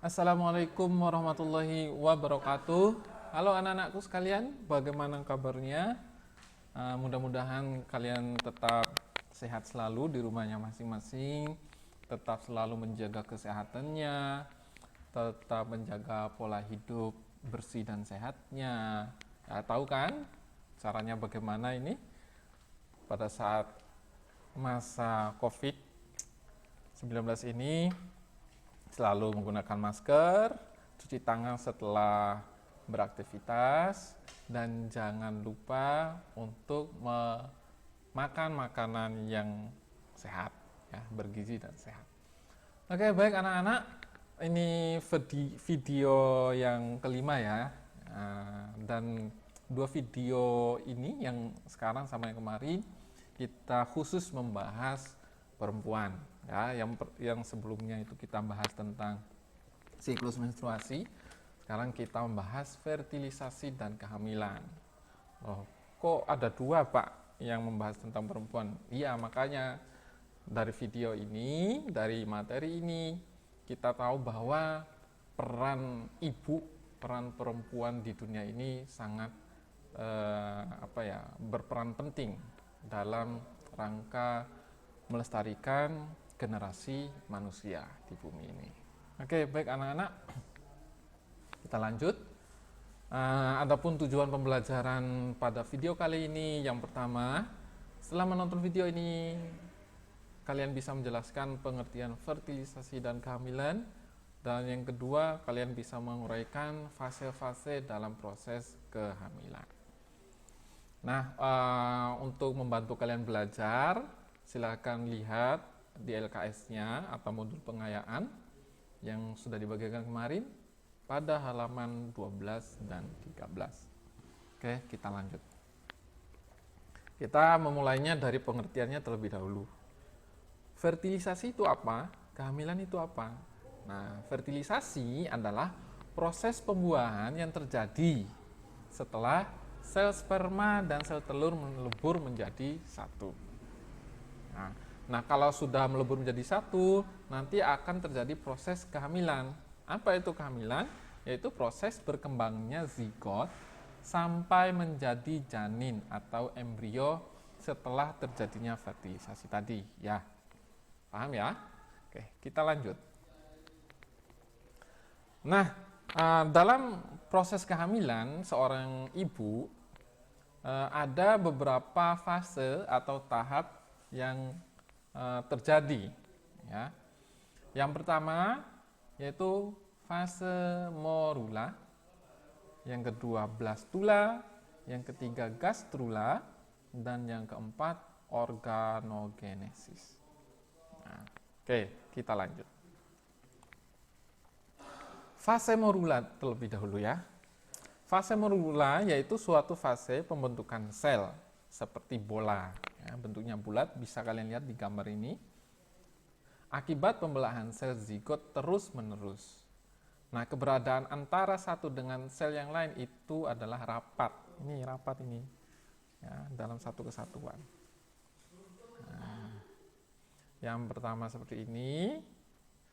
Assalamualaikum warahmatullahi wabarakatuh. Halo anak-anakku sekalian, bagaimana kabarnya? Mudah-mudahan kalian tetap sehat selalu di rumahnya masing-masing, tetap selalu menjaga kesehatannya, tetap menjaga pola hidup bersih dan sehatnya. Ya, tahu kan caranya bagaimana ini pada saat masa COVID-19 ini? Selalu menggunakan masker, cuci tangan setelah beraktivitas, dan jangan lupa untuk makan makanan yang sehat, ya, bergizi dan sehat. Oke, baik anak-anak, ini video yang kelima ya, dan dua video ini yang sekarang sama yang kemarin kita khusus membahas perempuan ya. Yang sebelumnya itu kita bahas tentang siklus menstruasi, sekarang kita membahas fertilisasi dan kehamilan. Kok ada dua Pak yang membahas tentang perempuan? Iya, makanya dari video ini, dari materi ini kita tahu bahwa peran ibu, peran perempuan di dunia ini sangat berperan penting dalam rangka melestarikan generasi manusia di bumi ini. Oke, baik anak-anak, kita lanjut. Adapun tujuan pembelajaran pada video kali ini, yang pertama, setelah menonton video ini, kalian bisa menjelaskan pengertian fertilisasi dan kehamilan, dan yang kedua, kalian bisa menguraikan fase-fase dalam proses kehamilan. Nah, untuk membantu kalian belajar, silakan lihat di LKS-nya atau modul pengayaan yang sudah dibagikan kemarin pada halaman 12 dan 13. Oke, kita lanjut. Kita memulainya dari pengertiannya terlebih dahulu. Fertilisasi itu apa? Kehamilan itu apa? Nah, fertilisasi adalah proses pembuahan yang terjadi setelah sel sperma dan sel telur melebur menjadi satu. Nah, kalau sudah melebur menjadi satu, nanti akan terjadi proses kehamilan. Apa itu kehamilan? Yaitu proses berkembangnya zigot sampai menjadi janin atau embrio setelah terjadinya fertilisasi tadi. Ya, paham ya? Oke, kita lanjut. Nah, dalam proses kehamilan seorang ibu ada beberapa fase atau tahap yang terjadi ya. Yang pertama yaitu fase morula, yang kedua blastula, yang ketiga gastrula, dan yang keempat organogenesis. Nah, oke, kita lanjut. Fase morula terlebih dahulu ya. Fase morula yaitu suatu fase pembentukan sel seperti bola. Ya, bentuknya bulat, bisa kalian lihat di gambar ini. Akibat pembelahan sel zigot terus-menerus. Nah, keberadaan antara satu dengan sel yang lain itu adalah rapat. Ini rapat ini, ya, dalam satu kesatuan. Nah, yang pertama seperti ini,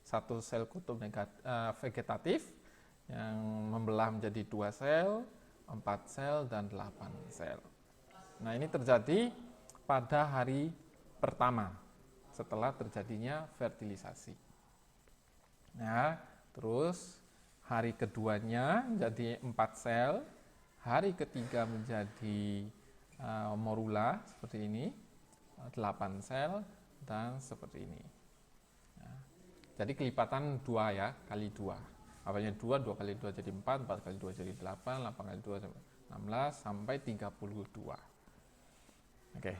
satu sel kutub vegetatif yang membelah menjadi 2 sel, 4 sel, dan 8 sel. Nah, ini terjadi pada hari pertama setelah terjadinya fertilisasi. Nah, terus hari keduanya jadi 4 sel, hari ketiga menjadi morula seperti ini, 8 sel, dan seperti ini. Nah, jadi kelipatan 2 ya, kali 2. Awalnya 2, 2 kali 2 jadi 4, 4 kali 2 jadi 8, 8 kali 2 16, sampai 32. Oke,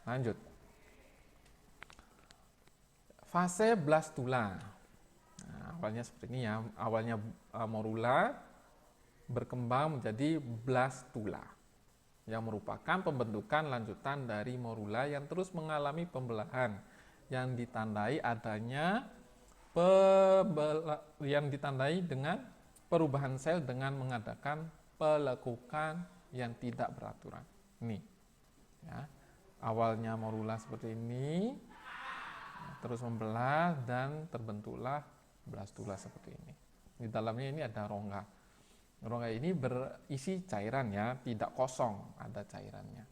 lanjut. Fase blastula. Nah, awalnya seperti ini ya, awalnya morula berkembang menjadi blastula, yang merupakan pembentukan lanjutan dari morula yang terus mengalami pembelahan, yang ditandai dengan perubahan sel dengan mengadakan pelekukan yang tidak beraturan. Ini ya, awalnya morula seperti ini, terus membelah dan terbentuklah blastula seperti ini. Di dalamnya ini ada rongga. Rongga ini berisi cairan ya, tidak kosong, ada cairannya.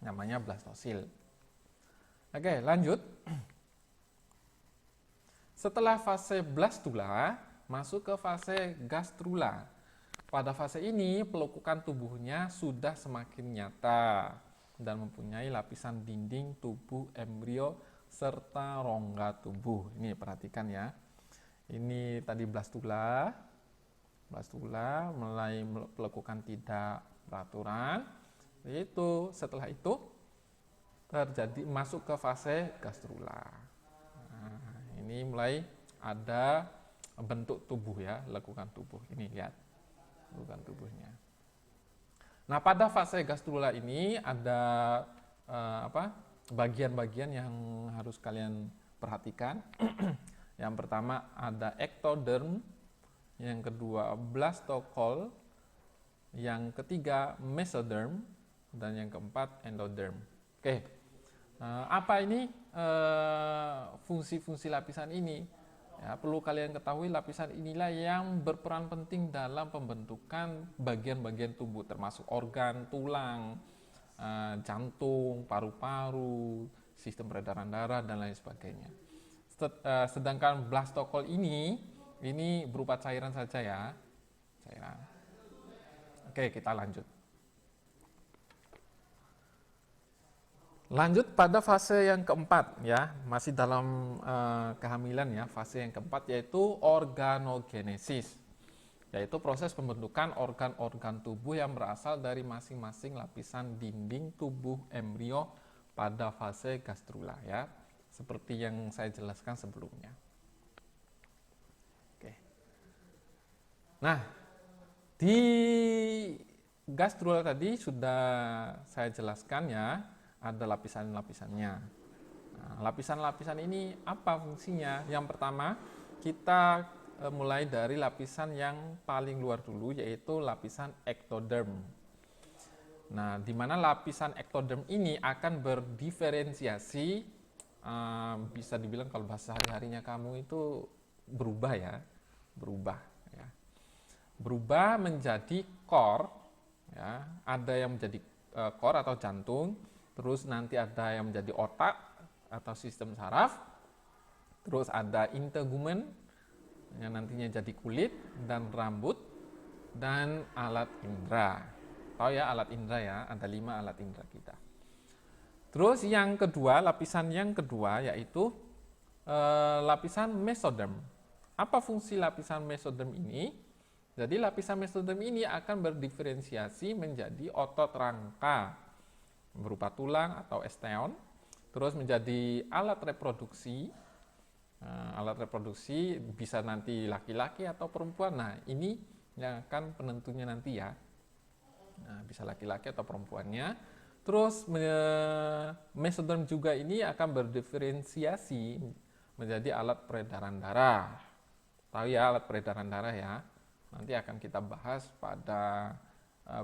Namanya blastosil. Oke, lanjut. Setelah fase blastula, masuk ke fase gastrula. Pada fase ini, pelekukan tubuhnya sudah semakin nyata dan mempunyai lapisan dinding tubuh embrio serta rongga tubuh. Ini perhatikan ya. Ini tadi blastula. Blastula mulai pelekukan tidak beraturan. Setelah itu terjadi masuk ke fase gastrula. Nah, ini mulai ada bentuk tubuh ya, lekukan tubuh. Ini lihat lekukan tubuhnya. Nah, pada fase gastrula ini ada bagian-bagian yang harus kalian perhatikan. Yang pertama ada ectoderm, yang kedua blastocele, yang ketiga mesoderm, dan yang keempat endoderm. Oke, apa ini fungsi-fungsi lapisan ini? Ya, perlu kalian ketahui lapisan inilah yang berperan penting dalam pembentukan bagian-bagian tubuh, termasuk organ, tulang, jantung, paru-paru, sistem peredaran darah, dan lain sebagainya. Sedangkan blastocele ini berupa cairan saja ya, cairan. Oke, kita lanjut. Lanjut pada fase yang keempat ya, masih dalam kehamilan ya, fase yang keempat yaitu organogenesis, yaitu proses pembentukan organ-organ tubuh yang berasal dari masing-masing lapisan dinding tubuh embrio pada fase gastrula ya, seperti yang saya jelaskan sebelumnya. Oke. Nah, di gastrula tadi sudah saya jelaskan ya, ada lapisan-lapisannya. Nah, lapisan-lapisan ini apa fungsinya? Yang pertama, kita mulai dari lapisan yang paling luar dulu, yaitu lapisan ectoderm. Nah, di mana lapisan ectoderm ini akan berdiferensiasi, bisa dibilang kalau bahasa hari-harinya kamu itu berubah ya, berubah menjadi core, ya. Ada yang menjadi core atau jantung. Terus nanti ada yang menjadi otak atau sistem saraf. Terus ada integumen yang nantinya jadi kulit dan rambut dan alat indera. Tahu ya alat indera ya, ada 5 alat indera kita. Terus yang kedua, lapisan yang kedua yaitu lapisan mesoderm. Apa fungsi lapisan mesoderm ini? Jadi lapisan mesoderm ini akan berdiferensiasi menjadi otot rangka berupa tulang atau osteon, terus menjadi alat reproduksi. Alat reproduksi bisa nanti laki-laki atau perempuan. Nah, ini yang akan penentunya nanti ya. Nah, bisa laki-laki atau perempuannya. Terus mesoderm juga ini akan berdiferensiasi menjadi alat peredaran darah. Tahu ya alat peredaran darah ya. Nanti akan kita bahas pada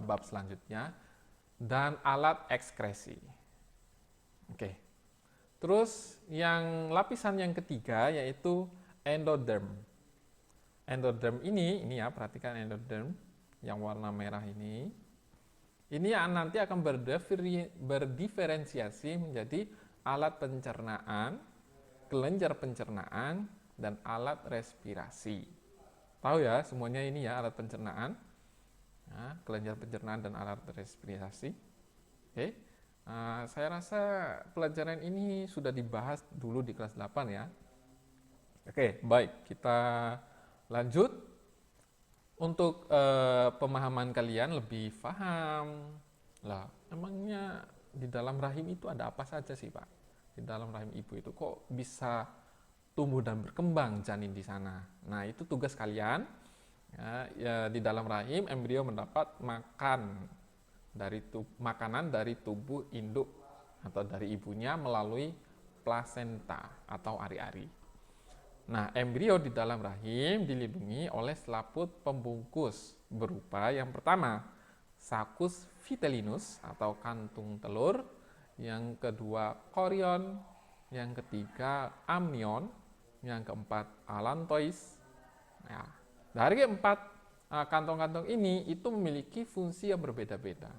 bab selanjutnya. Dan alat ekskresi. Oke. Terus yang lapisan yang ketiga yaitu endoderm. Endoderm ini ya perhatikan endoderm yang warna merah ini. Ini nanti akan berdiferensiasi menjadi alat pencernaan, kelenjar pencernaan, dan alat respirasi. Tahu ya semuanya ini ya alat pencernaan. Nah, kelenjar pencernaan dan alat respirasi. Oke. Saya rasa pelajaran ini sudah dibahas dulu di kelas 8 ya. Oke, baik. Kita lanjut. Untuk pemahaman kalian lebih paham. Lah, emangnya di dalam rahim itu ada apa saja sih, Pak? Di dalam rahim ibu itu kok bisa tumbuh dan berkembang janin di sana? Nah, itu tugas kalian. Ya, di dalam rahim embrio mendapat makanan dari tubuh induk atau dari ibunya melalui plasenta atau ari-ari. Nah, embrio di dalam rahim dilindungi oleh selaput pembungkus berupa yang pertama saccus vitellinus atau kantung telur, yang kedua chorion, yang ketiga amnion, yang keempat allantois. Nah, dari keempat kantong-kantong ini itu memiliki fungsi yang berbeda-beda.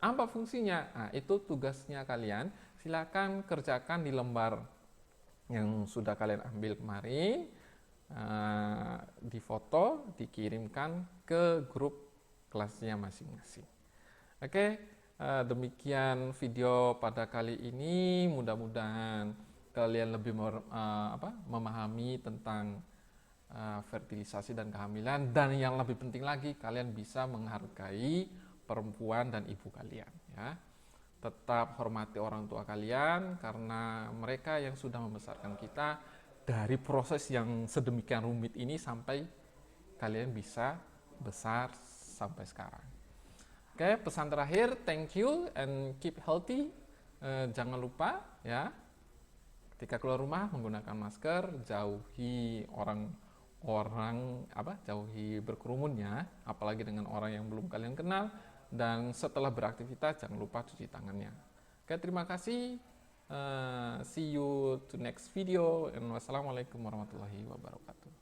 Apa fungsinya? Nah, itu tugasnya kalian. Silakan kerjakan di lembar yang sudah kalian ambil kemarin, difoto, dikirimkan ke grup kelasnya masing-masing. Oke, demikian video pada kali ini. Mudah-mudahan kalian lebih memahami tentang fertilisasi dan kehamilan, dan yang lebih penting lagi kalian bisa menghargai perempuan dan ibu kalian, ya. Tetap hormati orang tua kalian karena mereka yang sudah membesarkan kita dari proses yang sedemikian rumit ini sampai kalian bisa besar sampai sekarang. Oke, pesan terakhir, thank you and keep healthy. Jangan lupa ya, ketika keluar rumah menggunakan masker, jauhi jauhi berkerumunnya, apalagi dengan orang yang belum kalian kenal, dan setelah beraktivitas jangan lupa cuci tangannya. Oke, terima kasih. See you to next video, and wassalamualaikum warahmatullahi wabarakatuh.